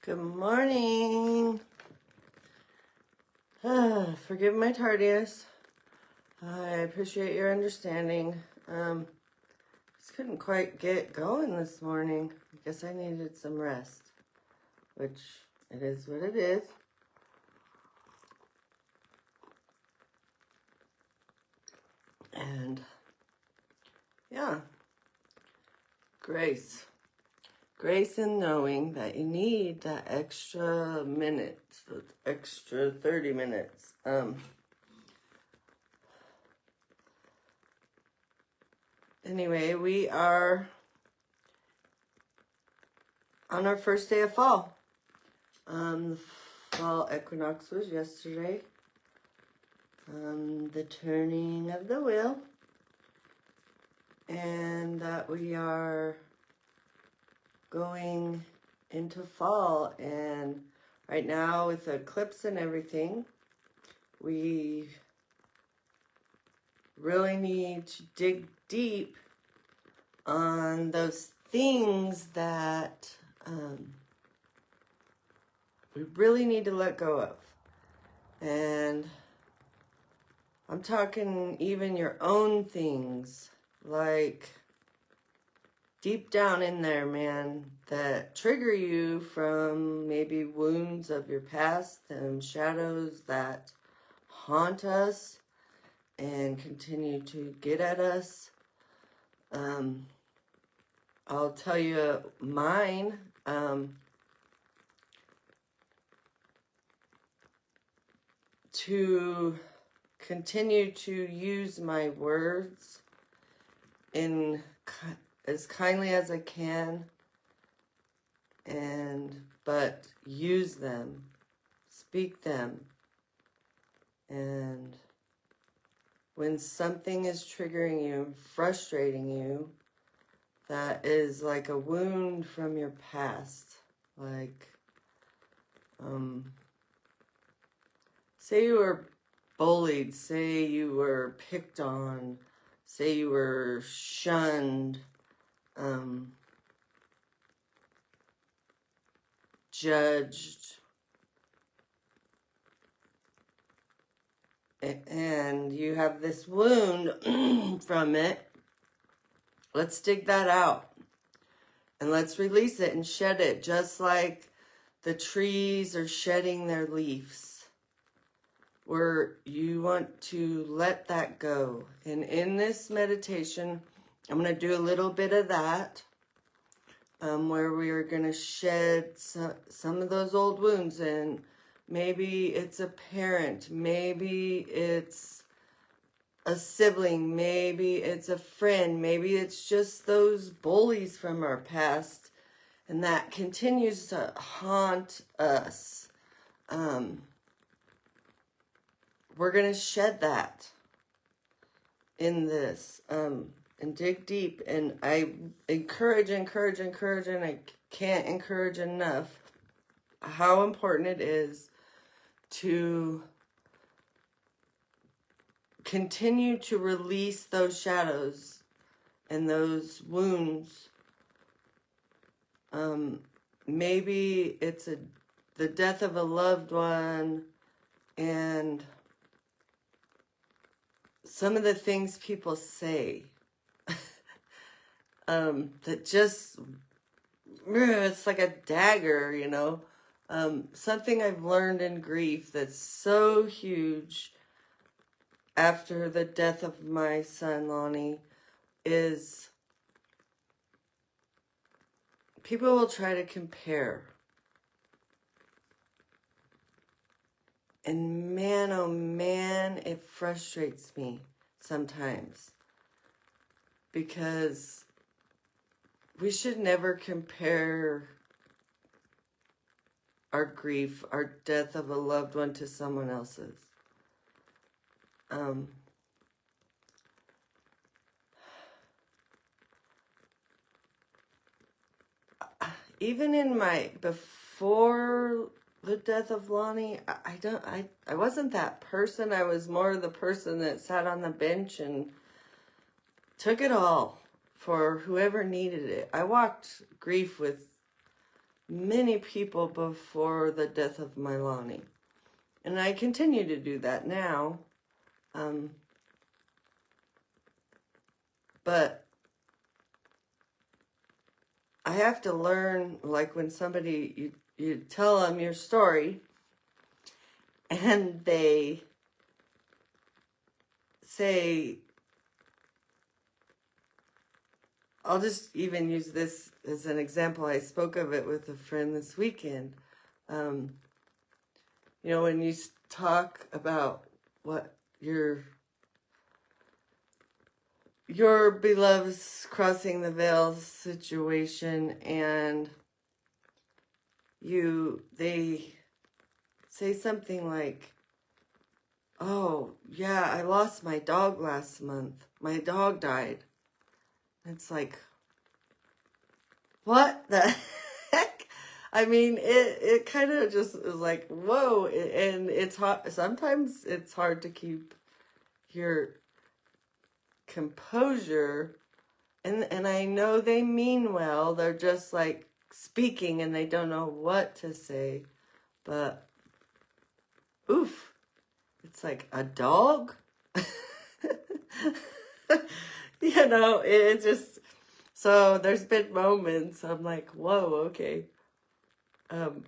Good morning. Forgive my tardiness. I appreciate your understanding. Just couldn't quite get going this morning. I guess I needed some rest, which it is what it is. And yeah, grace. Grace in knowing that you need that extra minute, extra 30 minutes. Anyway, we are on our first day of fall. The fall equinox was yesterday. The turning of the wheel. And that we are going into fall. And right now with the eclipse and everything, we really need to dig deep on those things that we really need to let go of. And I'm talking even your own things, like deep down in there, man, that trigger you from maybe wounds of your past and shadows that haunt us and continue to get at us. I'll tell you mine. To continue to use my words in as kindly as I can, but use them, speak them, and when something is triggering you, frustrating you, that is like a wound from your past, like, say you were bullied, say you were picked on, say you were shunned, judged, and you have this wound from it. Let's dig that out and let's release it and shed it, just like the trees are shedding their leaves, where you want to let that go. And in this meditation, I'm going to do a little bit of that, where we are going to shed some of those old wounds. And maybe it's a parent, maybe it's a sibling, maybe it's a friend, maybe it's just those bullies from our past, and that continues to haunt us. We're going to shed that in this, and dig deep. And I encourage, and I can't encourage enough how important it is to continue to release those shadows and those wounds. Maybe it's the death of a loved one, and some of the things people say that just, it's like a dagger, you know. Something I've learned in grief that's so huge after the death of my son, Lonnie, is people will try to compare. And man, oh man, it frustrates me sometimes, because we should never compare our grief, our death of a loved one, to someone else's. Even in before the death of Lonnie, I wasn't that person. I was more the person that sat on the bench and took it all for whoever needed it. I walked grief with many people before the death of my Lonnie. And I continue to do that now. But I have to learn, like when somebody, you tell them your story and they say, I'll just even use this as an example. I spoke of it with a friend this weekend. You know, when you talk about what your beloved's crossing the veil situation, and they say something like, oh, yeah, I lost my dog last month. My dog died. It's like, what the heck? I mean, it kind of just is like, whoa. And it's hard. Sometimes it's hard to keep your composure. And I know they mean well. They're just like speaking and they don't know what to say. But, oof. It's like, a dog? You know, it's just, so there's been moments I'm like, whoa, okay. I'll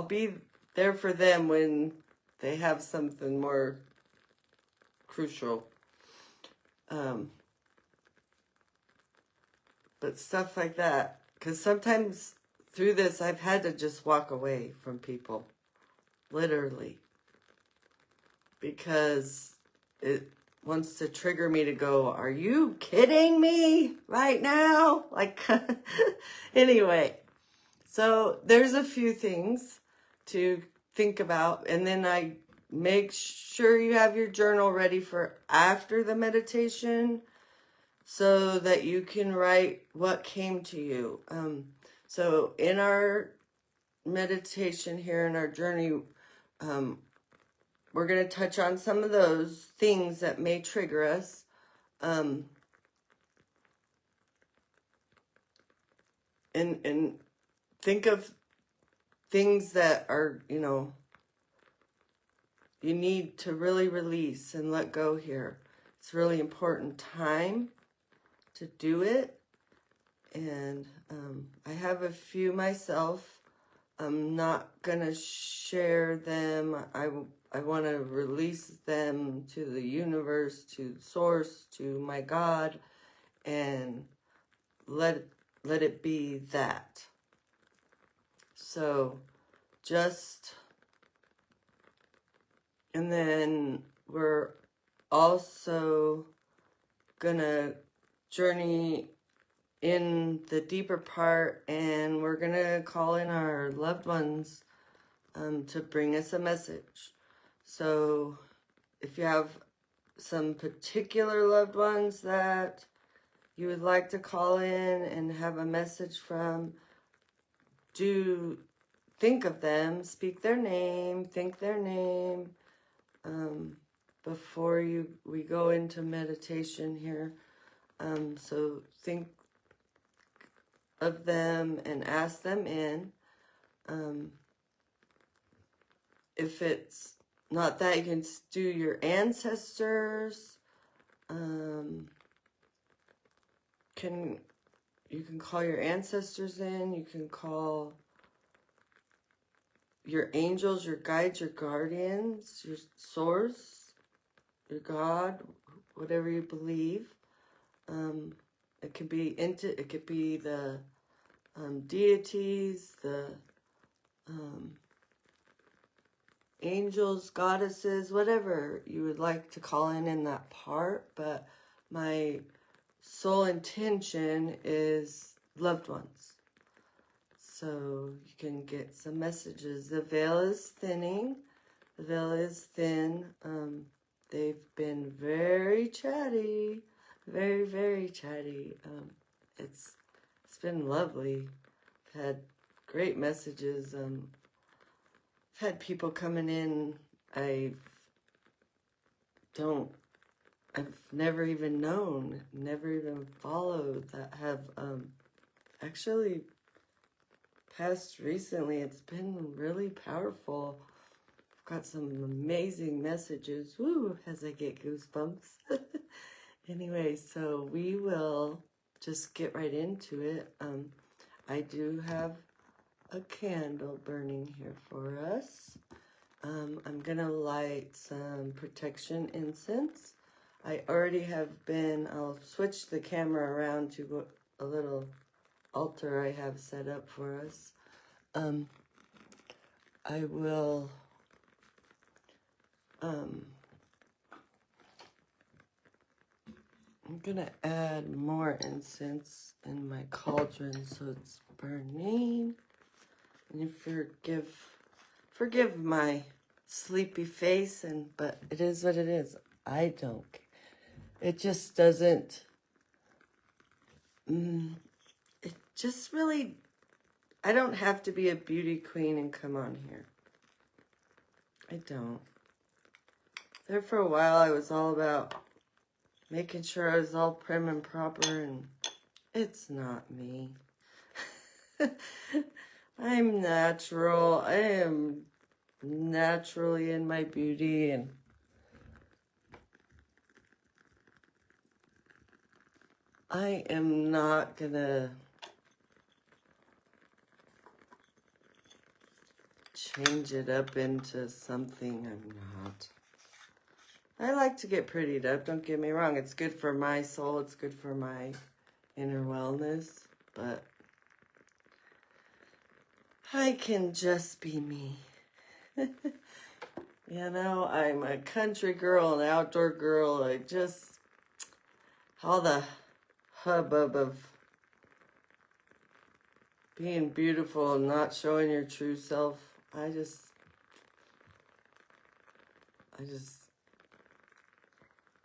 be there for them when they have something more crucial. But stuff like that, because sometimes through this, I've had to just walk away from people, literally, because it wants to trigger me to go, are you kidding me right now? Like, anyway, so there's a few things to think about, and then I make sure you have your journal ready for after the meditation so that you can write what came to you. So in our meditation here, in our journey, we're going to touch on some of those things that may trigger us. And think of things that are, you know, you need to really release and let go here. It's a really important time to do it. And I have a few myself. I'm not going to share them. I want to release them to the universe, to source, to my God, and let it be that. So just, and then we're also gonna journey in the deeper part, and we're gonna call in our loved ones to bring us a message. So if you have some particular loved ones that you would like to call in and have a message from, do think of them, speak their name, think their name, before we go into meditation here. So think of them and ask them in. If it's not that, you can do your ancestors. You can call your ancestors in. You can call your angels, your guides, your guardians, your source, your God, whatever you believe. It could be the deities, the angels, goddesses, whatever you would like to call in that part. But my sole intention is loved ones. So you can get some messages. The veil is thinning. The veil is thin. They've been very chatty. Very, very chatty. It's been lovely. I've had great messages. I've had people coming in I've never even known, never even followed, that have actually past recently, it's been really powerful. I've got some amazing messages. Woo, as I get goosebumps. Anyway, so we will just get right into it. I do have a candle burning here for us. I'm gonna light some protection incense. I already have been, I'll switch the camera around to a little altar I have set up for us. I will, I'm gonna add more incense in my cauldron so it's burning. And forgive my sleepy face, but it is what it is. I don't. It just doesn't. It just really. I don't have to be a beauty queen and come on here. I don't. There for a while, I was all about making sure I was all prim and proper, and it's not me. I'm natural. I am naturally in my beauty, and I am not gonna change it up into something I'm not. I like to get prettied up, don't get me wrong. It's good for my soul, it's good for my inner wellness, but I can just be me. You know, I'm a country girl, an outdoor girl. All the hubbub of being beautiful and not showing your true self. I just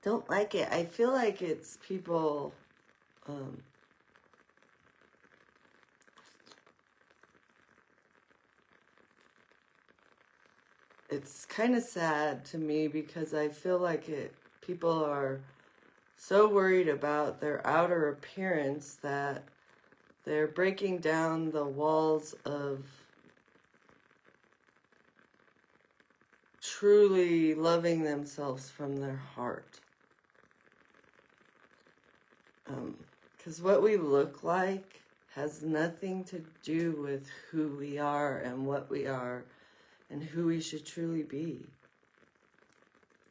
don't like it. I feel like it's people, it's kind of sad to me because I feel like people are so worried about their outer appearance that they're breaking down the walls of truly loving themselves from their heart. Because what we look like has nothing to do with who we are and what we are and who we should truly be.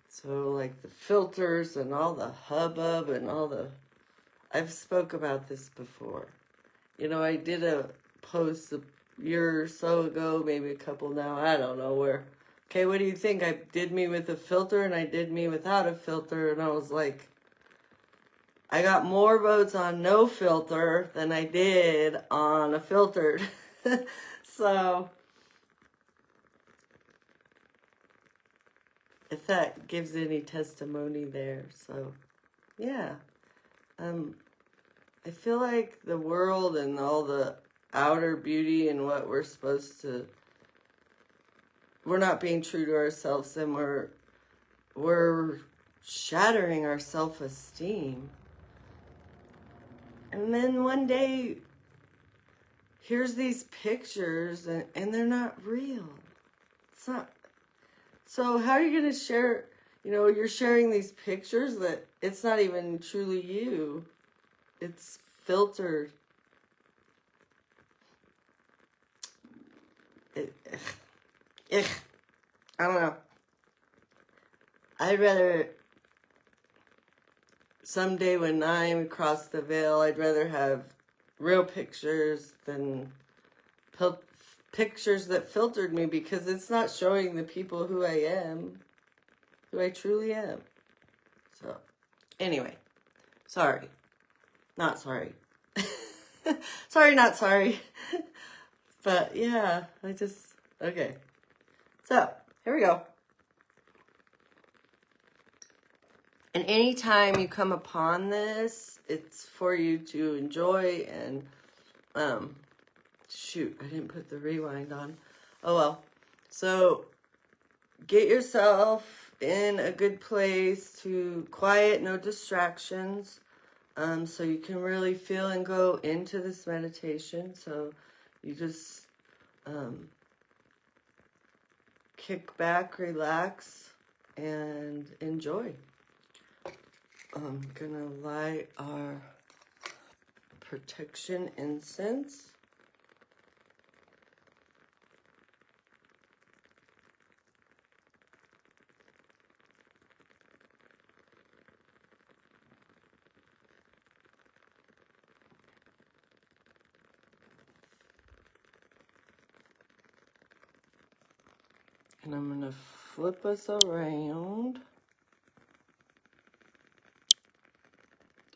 So like the filters and all the hubbub and I've spoke about this before. You know, I did a post a year or so ago, maybe a couple now, I don't know where. Okay, what do you think? I did me with a filter and I did me without a filter, and I was like, I got more votes on no filter than I did on a filtered. So, if that gives any testimony there. So, yeah. I feel like the world and all the outer beauty and what we're not being true to ourselves, and we're shattering our self-esteem. And then one day, here's these pictures, and they're not real. It's not. So how are you going to share, you're sharing these pictures that it's not even truly you. It's filtered. I don't know. I'd rather, someday when I'm across the veil, I'd rather have real pictures than pictures that filtered me, because it's not showing the people who I am, who I truly am. So, anyway, sorry. Not sorry. Sorry, not sorry. But yeah, okay. So, here we go. And anytime you come upon this, it's for you to enjoy and, shoot, I didn't put the rewind on. Oh well. So, get yourself in a good place to quiet, no distractions. so you can really feel and go into this meditation. So you just kick back, relax, and enjoy. I'm gonna light our protection incense. And I'm going to flip us around.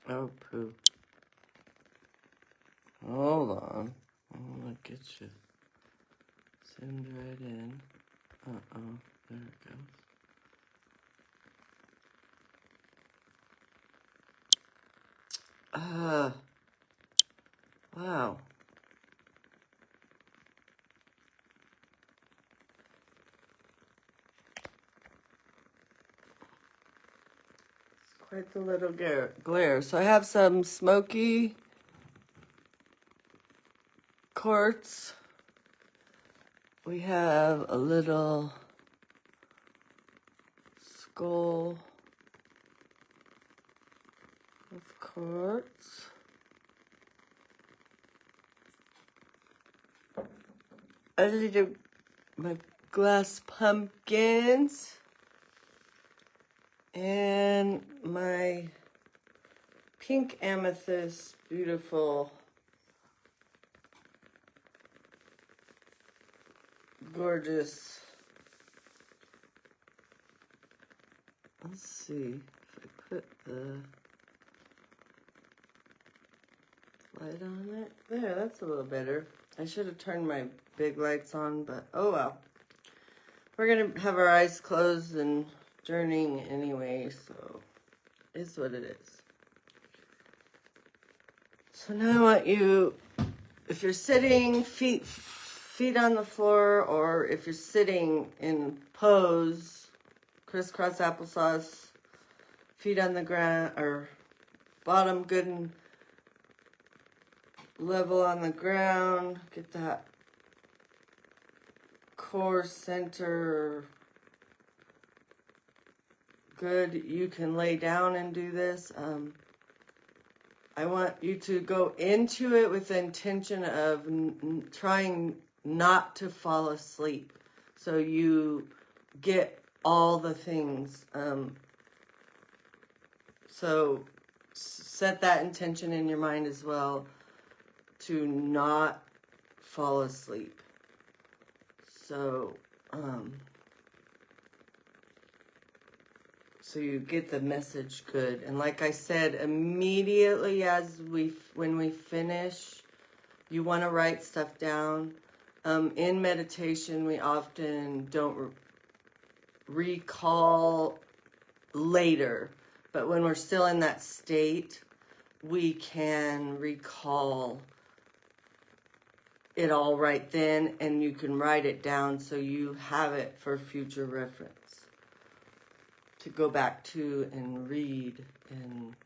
Oh, poo. Hold on. I'm going to get you. Send right in. Uh-oh. There it goes. Wow. Quite the little glare. So I have some smoky quartz. We have a little skull of quartz. A little, my glass pumpkins. And my pink amethyst, beautiful, gorgeous. Let's see if I put the light on it. There, that's a little better. I should have turned my big lights on, but oh well. We're going to have our eyes closed and journeying anyway, so it's what it is. So now I want you, if you're sitting, feet on the floor, or if you're sitting in pose, crisscross applesauce, feet on the ground, or bottom good and level on the ground. Get that core center good. You can lay down and do this. I want you to go into it with the intention of trying not to fall asleep. So you get all the things. So set that intention in your mind as well to not fall asleep. So, so you get the message good. And like I said, immediately when we finish, you want to write stuff down. In meditation, we often don't recall later, but when we're still in that state, we can recall it all right then, and you can write it down so you have it for future reference to go back to and read and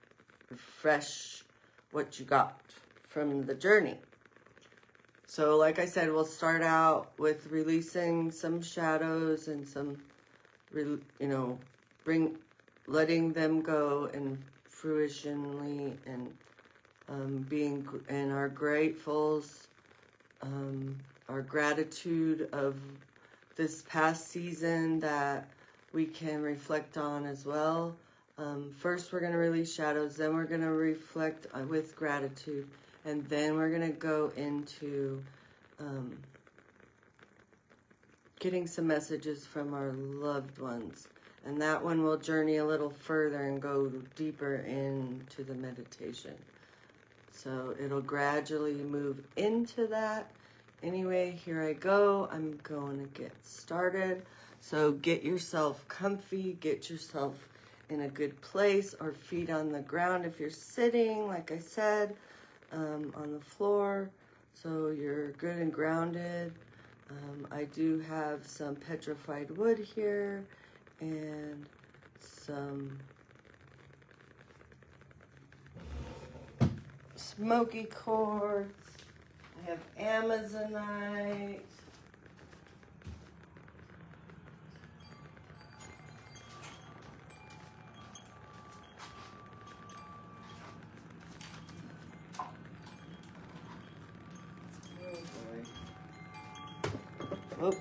refresh what you got from the journey. So like I said, we'll start out with releasing some shadows and some, letting them go and fruitionally, and being in our gratefuls, our gratitude of this past season that we can reflect on as well. First, we're going to release shadows, then we're going to reflect with gratitude, and then we're going to go into getting some messages from our loved ones. And that one will journey a little further and go deeper into the meditation. So it'll gradually move into that. Anyway, here I go. I'm going to get started. So get yourself comfy, get yourself in a good place, or feet on the ground if you're sitting, like I said, on the floor. So you're good and grounded. I do have some petrified wood here and some smoky quartz. I have Amazonite. Oh.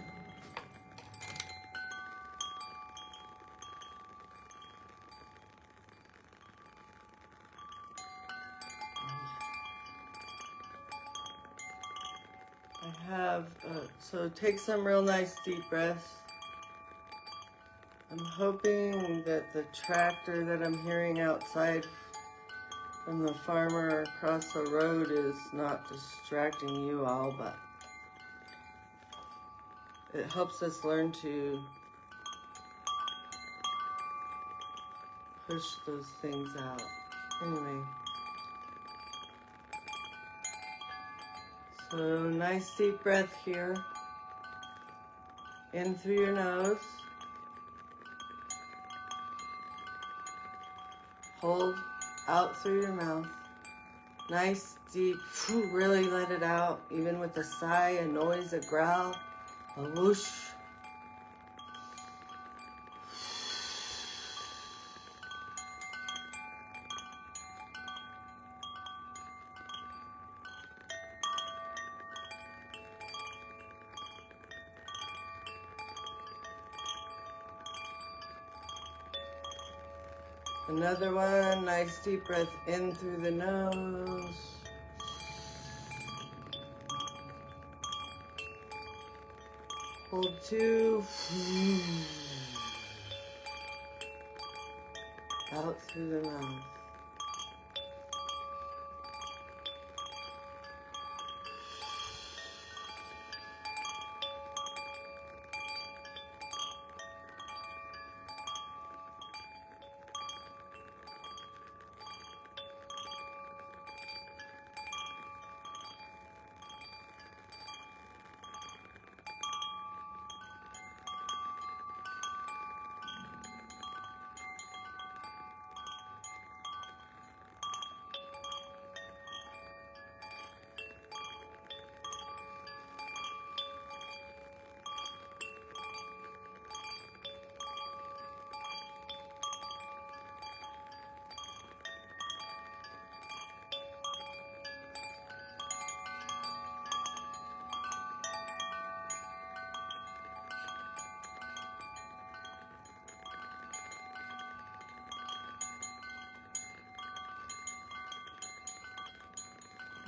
I have, so take some real nice deep breaths. I'm hoping that the tractor that I'm hearing outside from the farmer across the road is not distracting you all, but it helps us learn to push those things out. Anyway, so nice deep breath here. In through your nose. Hold out through your mouth. Nice deep, really let it out, even with a sigh, a noise, a growl, a whoosh. Another one, nice deep breath in through the nose. Hold two. Out through the mouth.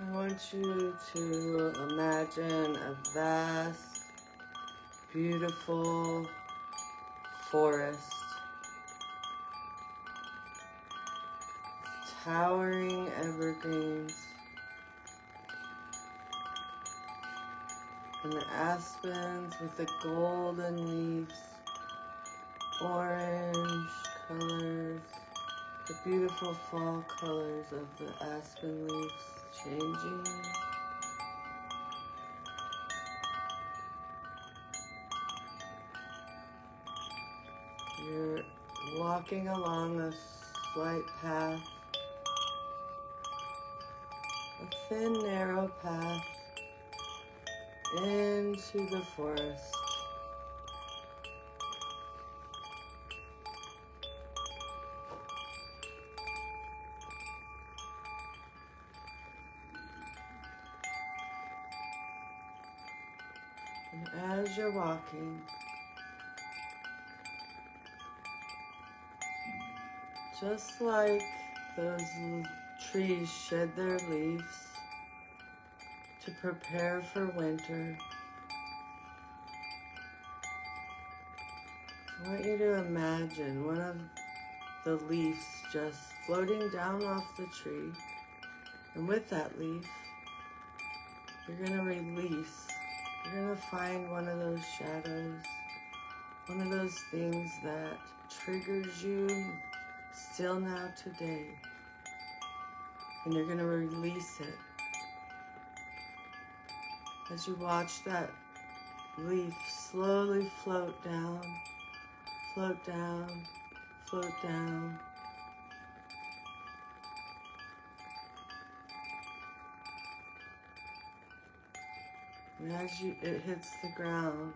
I want you to imagine a vast, beautiful forest, towering evergreens, and the aspens with the golden leaves, orange colors, the beautiful fall colors of the aspen leaves changing. You're walking along a slight path, a thin, narrow path into the forest. And as you're walking, just like those trees shed their leaves to prepare for winter, I want you to imagine one of the leaves just floating down off the tree, and with that leaf, you're going to release. You're going to find one of those shadows, one of those things that triggers you still now today, and you're going to release it. As you watch that leaf slowly float down, float down, float down. And as it hits the ground,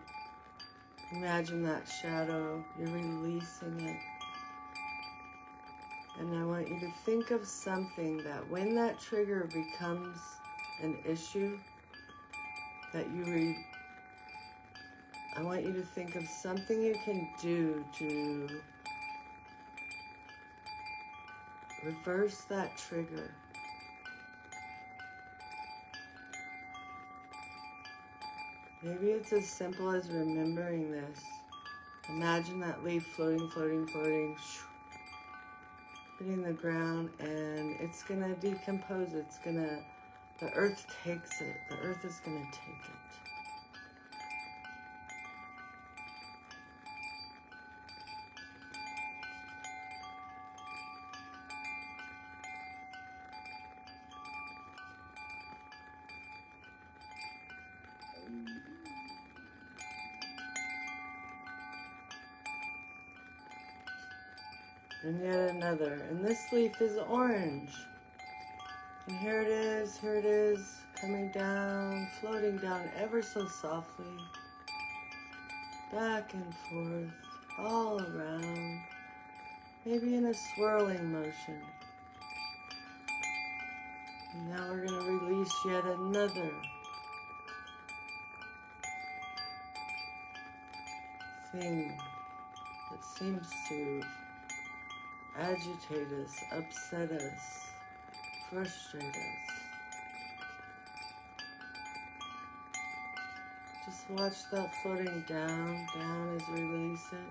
imagine that shadow, you're releasing it. And I want you to think of something that when that trigger becomes an issue, that I want you to think of something you can do to reverse that trigger. Maybe it's as simple as remembering this. Imagine that leaf floating, floating, floating, hitting the ground, and it's gonna decompose. The earth takes it. The earth is gonna take it. And yet another. And this leaf is orange. And here it is, coming down, floating down ever so softly. Back and forth, all around. Maybe in a swirling motion. And now we're going to release yet another thing that seems to agitate us, upset us, frustrate us. Just watch that floating down as we release it.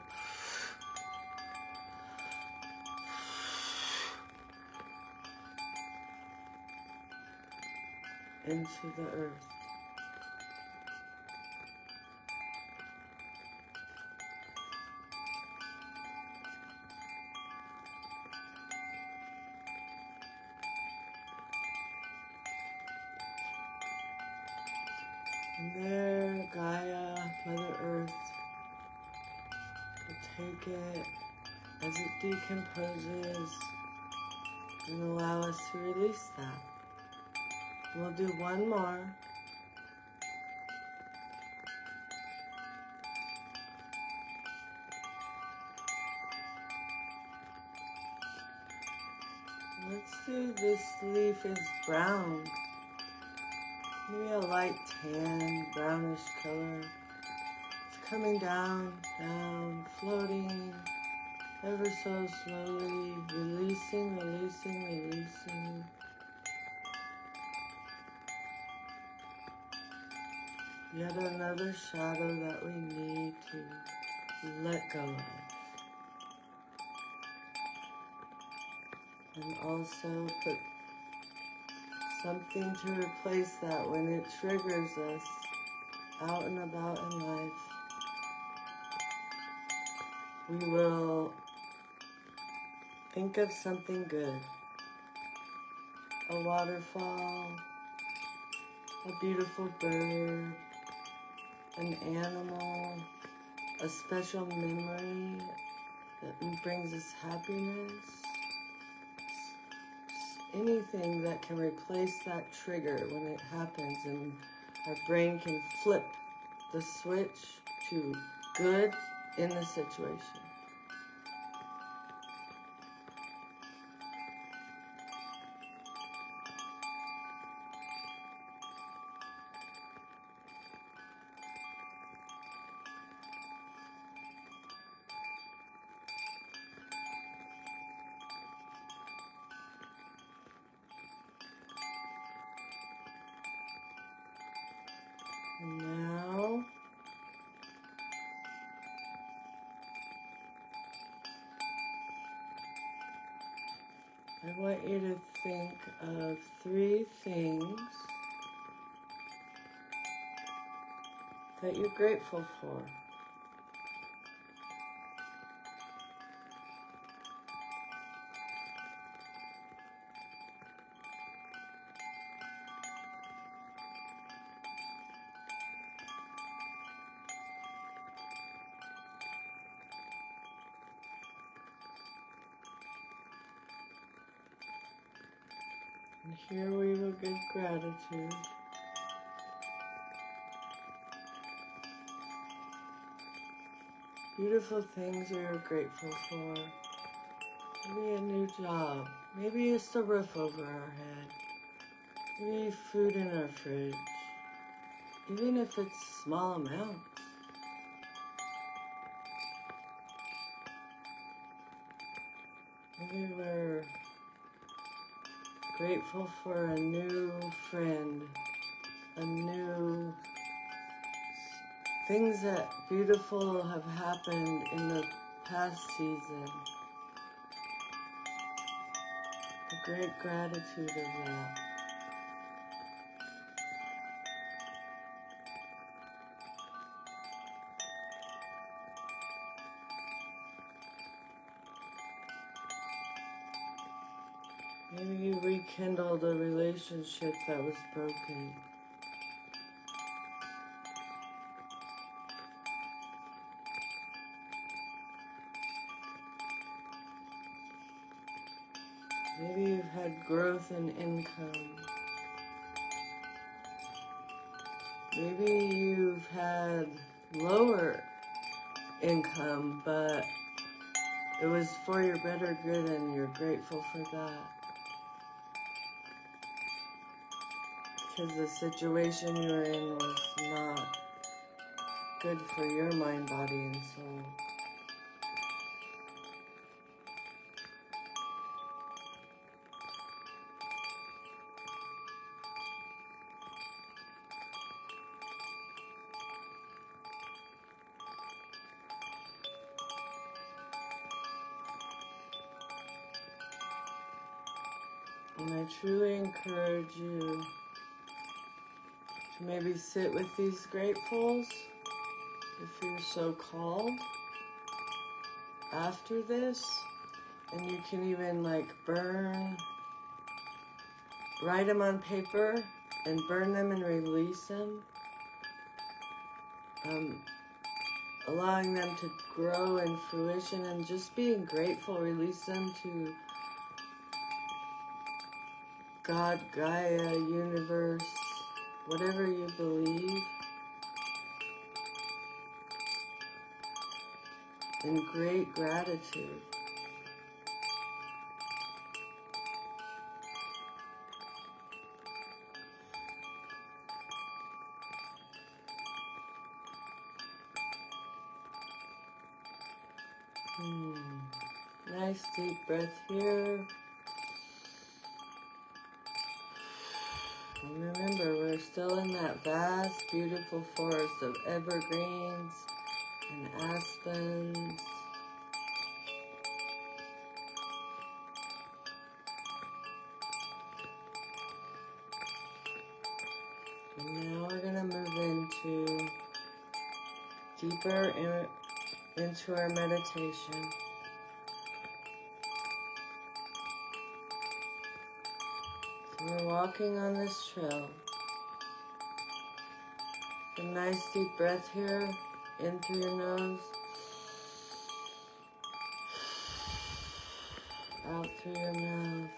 Into the earth. And there, Gaia, Mother Earth, will take it as it decomposes and allow us to release that. We'll do one more. Let's do this leaf is brown. Maybe a light tan, brownish color. It's coming down, down, floating, ever so slowly, releasing, releasing, releasing. Yet another shadow that we need to let go of. And also put something to replace that when it triggers us out and about in life. We will think of something good. A waterfall, a beautiful bird, an animal, a special memory that brings us happiness. Anything that can replace that trigger when it happens, and our brain can flip the switch to good in the situation. And now, I want you to think of 3 things that you're grateful for. And here we will give gratitude. Beautiful things you're grateful for. Maybe a new job. Maybe just a roof over our head. Maybe food in our fridge. Even if it's small amounts. Maybe we're grateful for a new friend, a new things that beautiful have happened in the past season. A great gratitude of that. Maybe you rekindled a relationship that was broken. Maybe you've had growth in income. Maybe you've had lower income, but it was for your better good and you're grateful for that. Because the situation you were in was not good for your mind, body, and soul. And I truly encourage you to maybe sit with these gratefuls, if you're so called, after this. And you can even like write them on paper and burn them and release them. Allowing them to grow in fruition and just being grateful, release them to God, Gaia, universe, whatever you believe, in great gratitude. Nice deep breath here. And remember, we're still in that vast, beautiful forest of evergreens and aspens. And now we're going to move deeper into our meditation. So we're walking on this trail. A nice deep breath here, in through your nose, out through your mouth.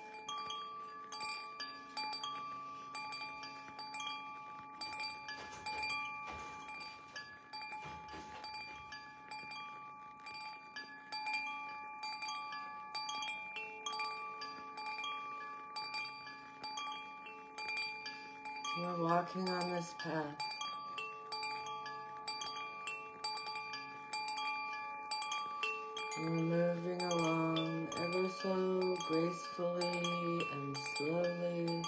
We're walking on this path. We're moving along ever so gracefully and slowly,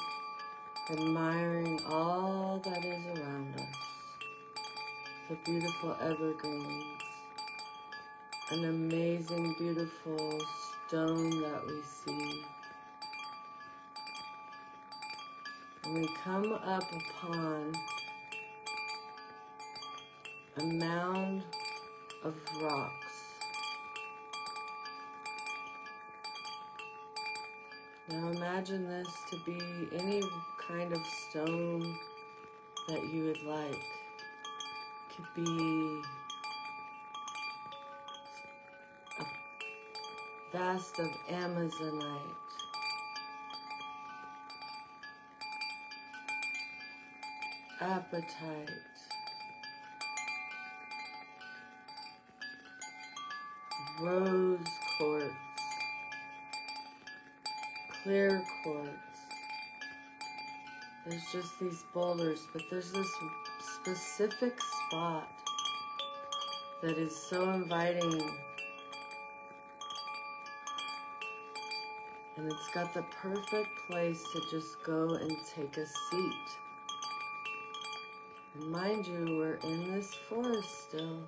admiring all that is around us. The beautiful evergreens, an amazing, beautiful stone that we see. And we come up upon a mound of rocks. Now imagine this to be any kind of stone that you would like. It could be a vast of Amazonite, apatite, rose quartz, clear quartz. There's just these boulders, but there's this specific spot that is so inviting. And it's got the perfect place to just go and take a seat. And mind you, we're in this forest still.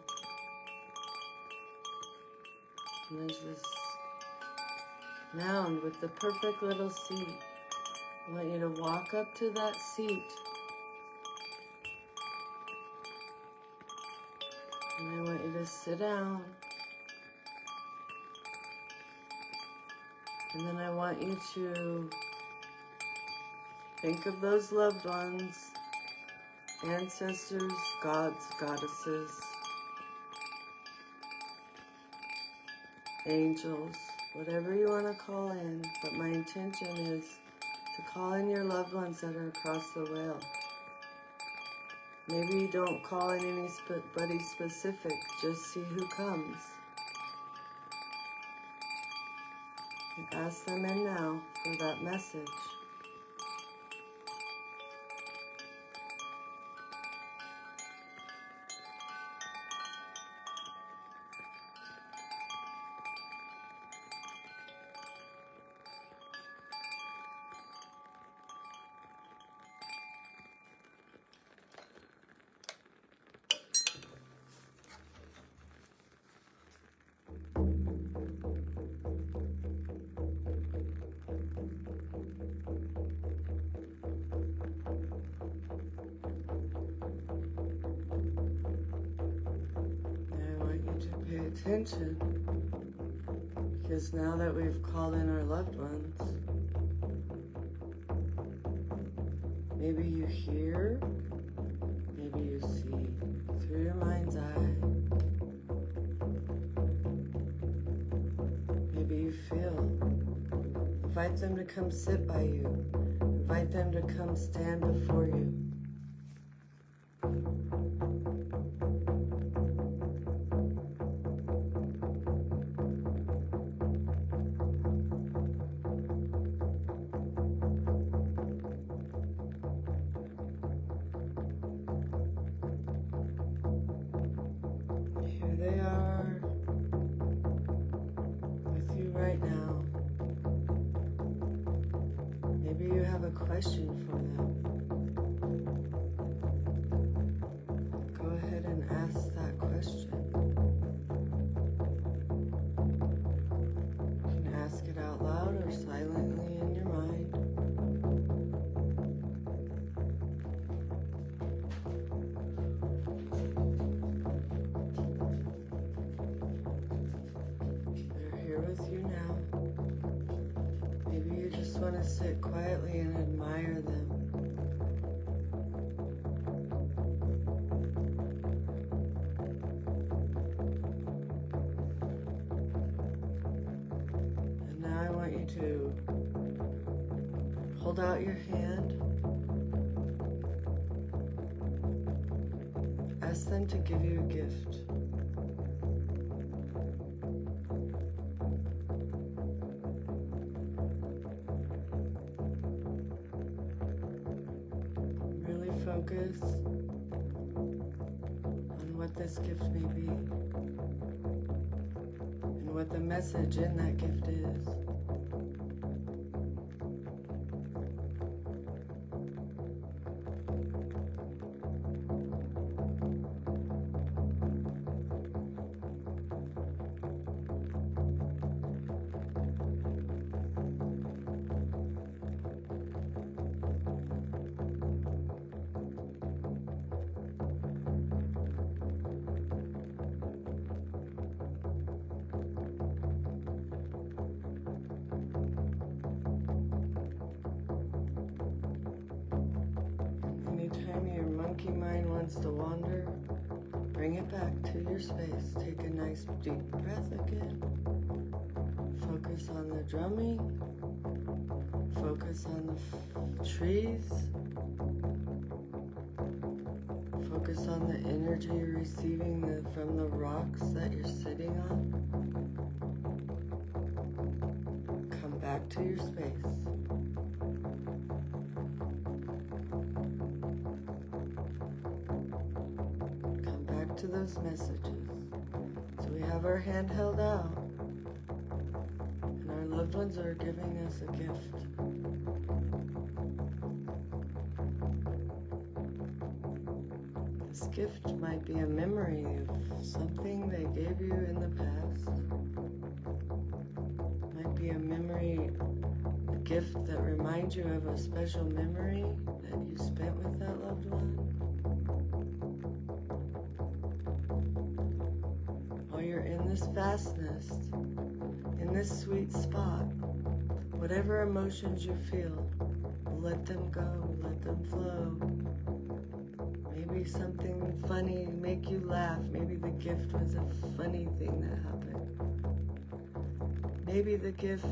And there's this mound with the perfect little seat. I want you to walk up to that seat. And I want you to sit down. And then I want you to think of those loved ones, ancestors, gods, goddesses, angels, whatever you want to call in. But my intention is to call in your loved ones that are across the whale. Maybe you don't call in anybody specific, just see who comes. And ask them in now for that message. Pay attention, because now that we've called in our loved ones, maybe you hear, maybe you see through your mind's eye, maybe you feel. Invite them to come sit by you, invite them to come stand before you. They are with you right now. Maybe you have a question for them. Go ahead and ask that question. You can ask it out loud or silently in your mind. Want to sit quietly and admire them. And now I want you to hold out your hand. Ask them to give you a gift. Focus on what this gift may be and what the message in that gift is. Monkey mind wants to wander, bring it back to your space. Take a nice deep breath again. Focus on the drumming. Focus on the trees. Focus on the energy you're receiving from the rocks that you're sitting on. back to your space. Come back to those messages. So we have our hand held out, and our loved ones are giving us a gift. This gift might be a memory of something they gave you in the past. It might be a memory, a gift that reminds you of a special memory that you spent with that loved one. While you're in this vastness, in this sweet spot, whatever emotions you feel, let them go, let them flow. Maybe something funny make you laugh. Maybe the gift was a funny thing that happened. Maybe the gift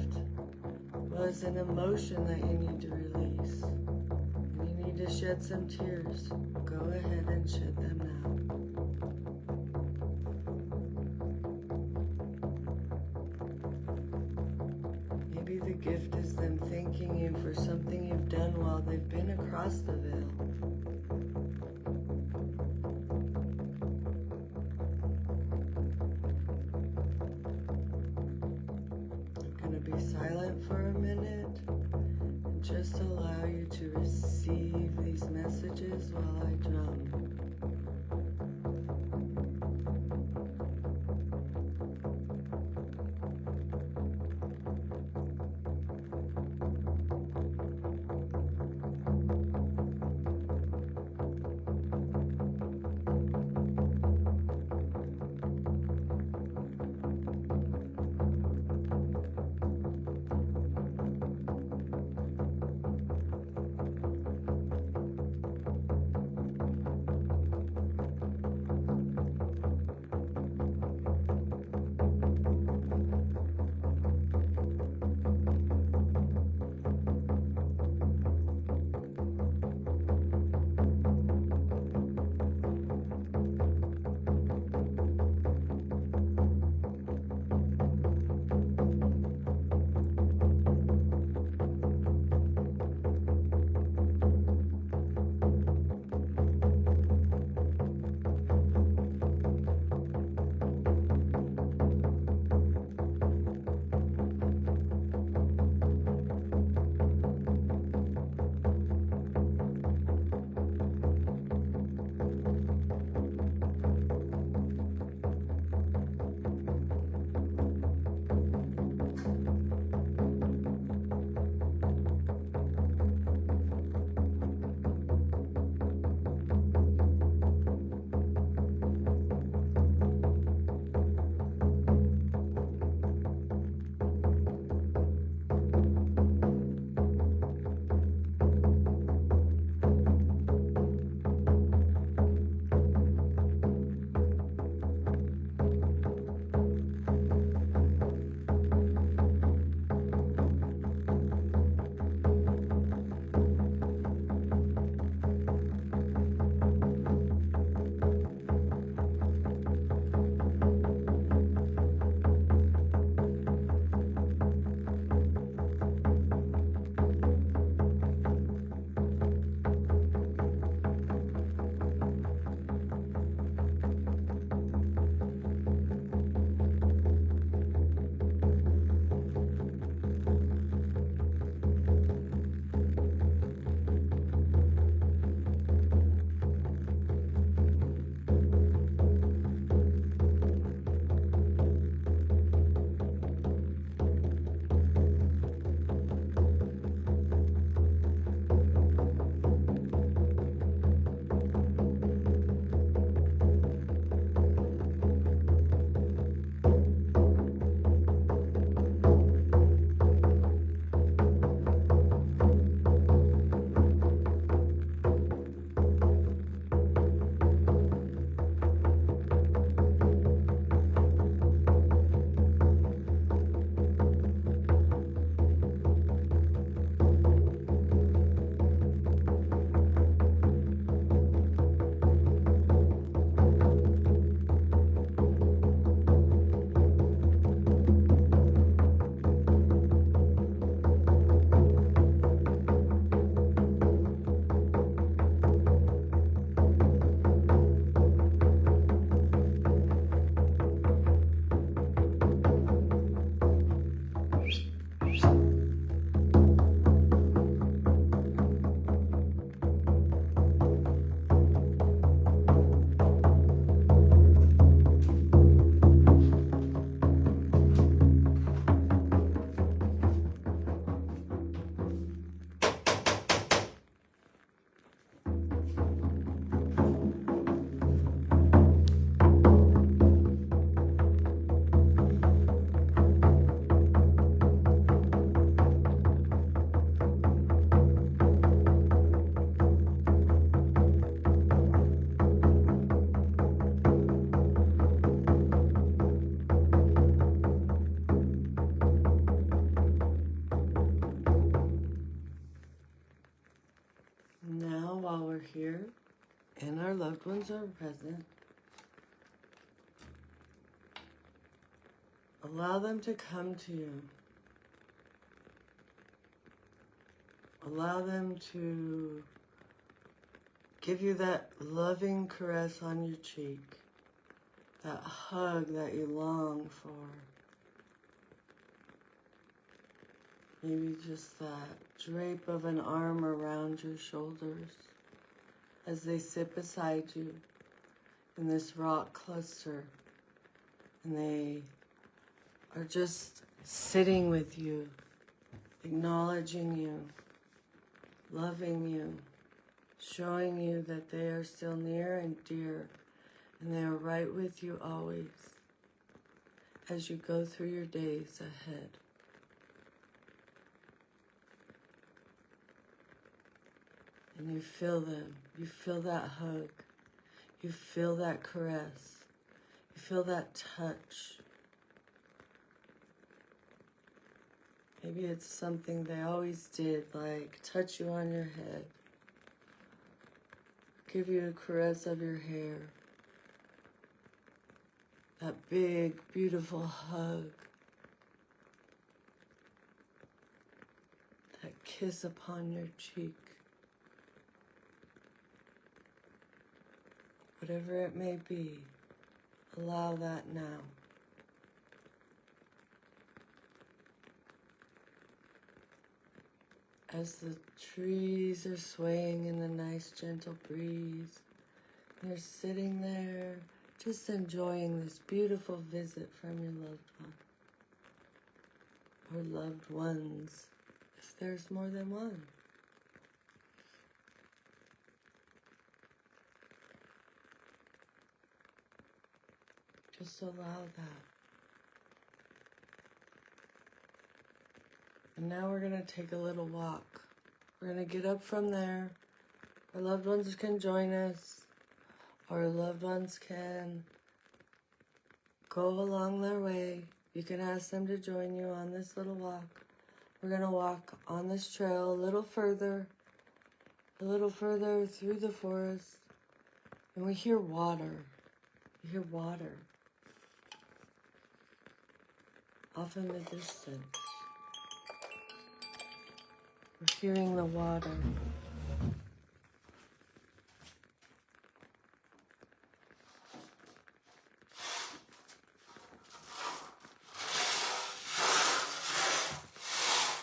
was an emotion that you need to release. And you need to shed some tears. Go ahead and shed them now. Maybe the gift is them thanking you for something you've done while they've been across the veil. Be silent for a minute and just allow you to receive these messages while I drum. and our loved ones are present, allow them to come to you. Allow them to give you that loving caress on your cheek, that hug that you long for. Maybe just that drape of an arm around your shoulders as they sit beside you in this rock cluster, and they are just sitting with you, acknowledging you, loving you, showing you that they are still near and dear, and they are right with you always as you go through your days ahead. And you feel them, you feel that hug, you feel that caress, you feel that touch. Maybe it's something they always did, like touch you on your head, give you a caress of your hair, that big, beautiful hug, that kiss upon your cheek. Whatever it may be, allow that now. As the trees are swaying in the nice gentle breeze, you're sitting there just enjoying this beautiful visit from your loved one or loved ones, if there's more than one. Just allow that. And now we're going to take a little walk. We're going to get up from there. Our loved ones can join us. Our loved ones can go along their way. You can ask them to join you on this little walk. We're going to walk on this trail a little further through the forest. And we hear water. We hear water off in the distance. We're hearing the water.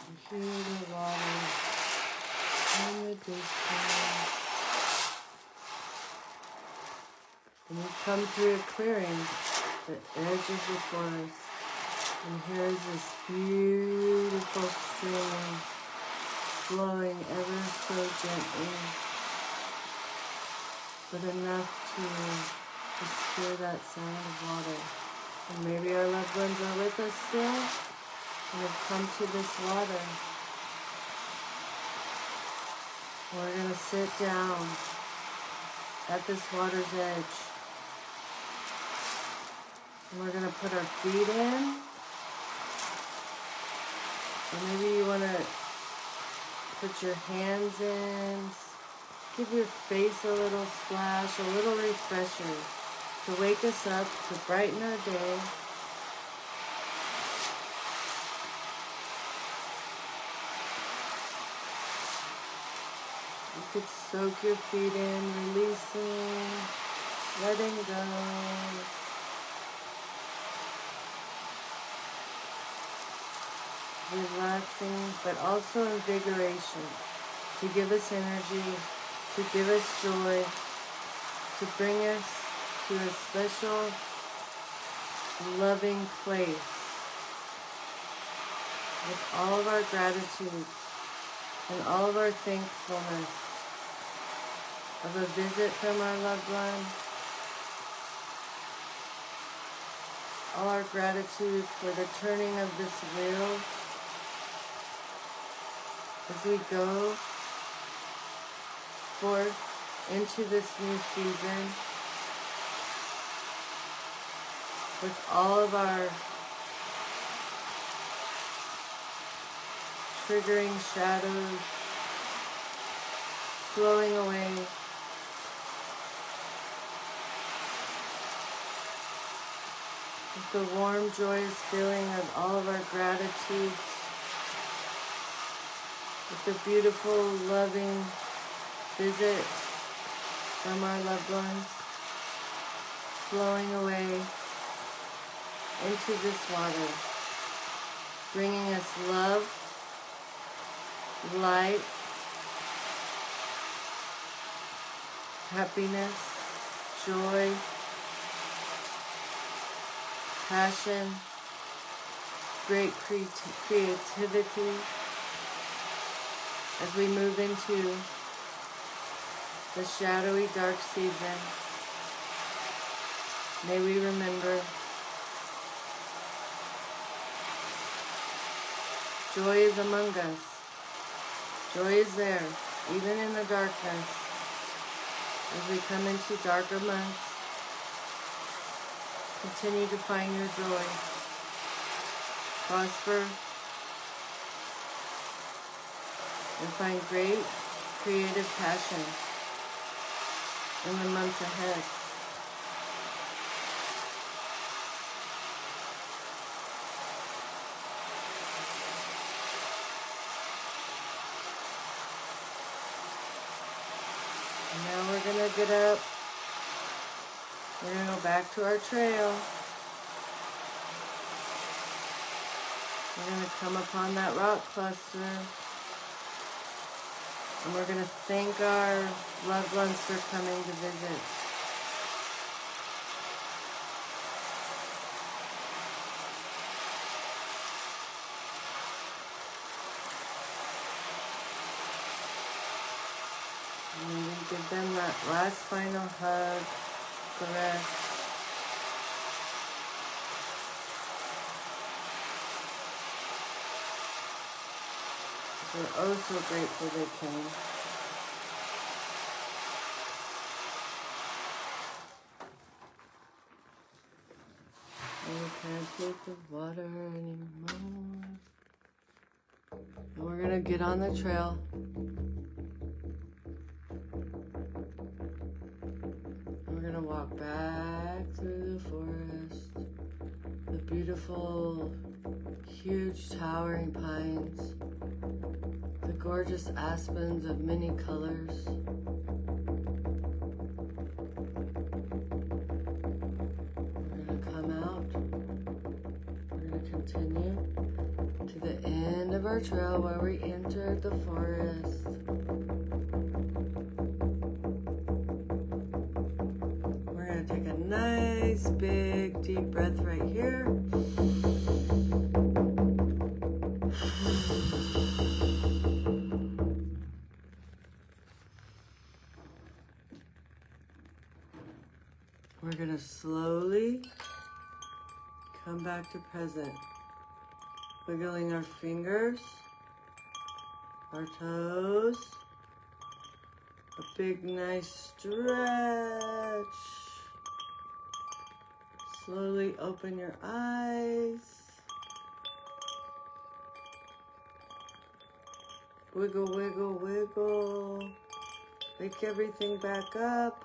We hear the water in the distance. And we come through a clearing, the edge of the forest. And here's this beautiful stream flowing ever so gently, but enough to just hear that sound of water. And maybe our loved ones are with us still and have come to this water. We're going to sit down at this water's edge. And we're going to put our feet in. And maybe you want to put your hands in, give your face a little splash, a little refresher to wake us up, to brighten our day. You could soak your feet in, releasing, letting go. Relaxing, but also invigoration, to give us energy, to give us joy, to bring us to a special, loving place with all of our gratitude and all of our thankfulness of a visit from our loved one, all our gratitude for the turning of this wheel as we go forth into this new season with all of our triggering shadows flowing away, With the warm, joyous feeling of all of our gratitude. With the beautiful, loving visit from our loved ones flowing away into this water, bringing us love, light, happiness, joy, passion, great creativity as we move into the shadowy dark season. May we remember joy is among us. Joy is there, even in the darkness. As we come into darker months, continue to find your joy. Prosper and find great creative passion in the months ahead. And now we're going to get up. We're going to go back to our trail. We're going to come upon that rock cluster. And we're going to thank our loved ones for coming to visit. And we give them that last final hug, caress. We're oh so grateful they came. And we can't take the water anymore. And we're gonna get on the trail. We're gonna walk back through the forest. The beautiful, huge towering pines. The gorgeous aspens of many colors. We're going to come out. We're going to continue to the end of our trail where we entered the forest. We're going to take a nice, big, deep breath right here. We're going to slowly come back to present, wiggling our fingers, our toes, a big nice stretch. Slowly open your eyes. Wiggle, wiggle, wiggle. Wake everything back up.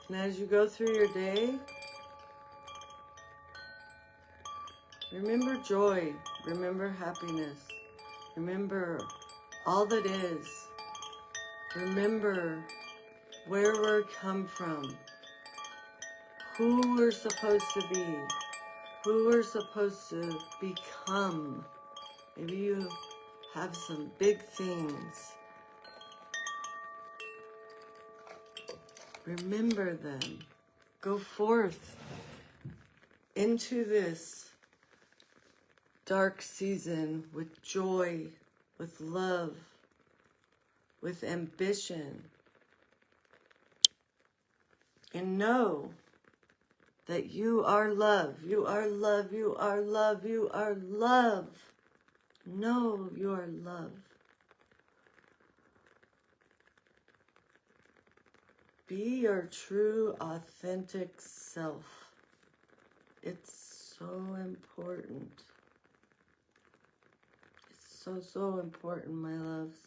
And as you go through your day, remember joy, remember happiness, remember all that is, remember where we're come from, who we're supposed to be, who we're supposed to become. Maybe you have some big things. Remember them. Go forth into this dark season with joy, with love, with ambition. And know that you are love. You are love. You are love. You are love. Know you are love. Be your true, authentic self. It's so important. It's so, so important, my loves.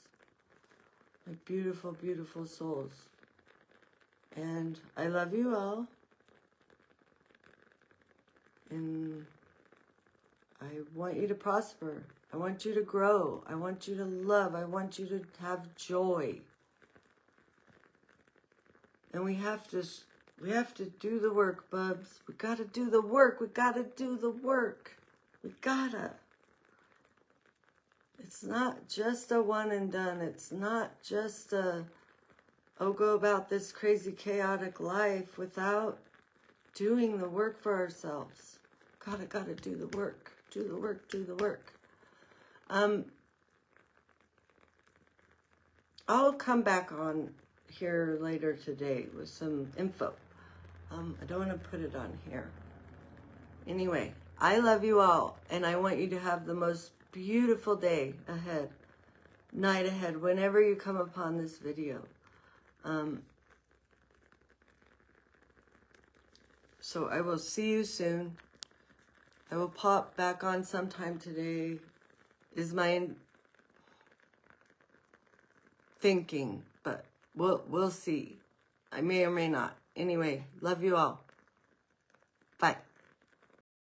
My beautiful, beautiful souls. And I love you all. And I want you to prosper. I want you to grow. I want you to love. I want you to have joy. And we have to do the work, bubs. We got to do the work. We got to do the work. We gotta. It's not just a one and done. It's not just a, oh, go about this crazy, chaotic life without doing the work for ourselves. Gotta do the work. Do the work, do the work. I'll come back on here later today with some info. I don't want to put it on here. Anyway, I love you all, and I want you to have the most beautiful day ahead, night ahead, whenever you come upon this video. So I will see you soon. I will pop back on sometime today, is my thinking, but we'll see. I may or may not. Anyway, love you all. Bye.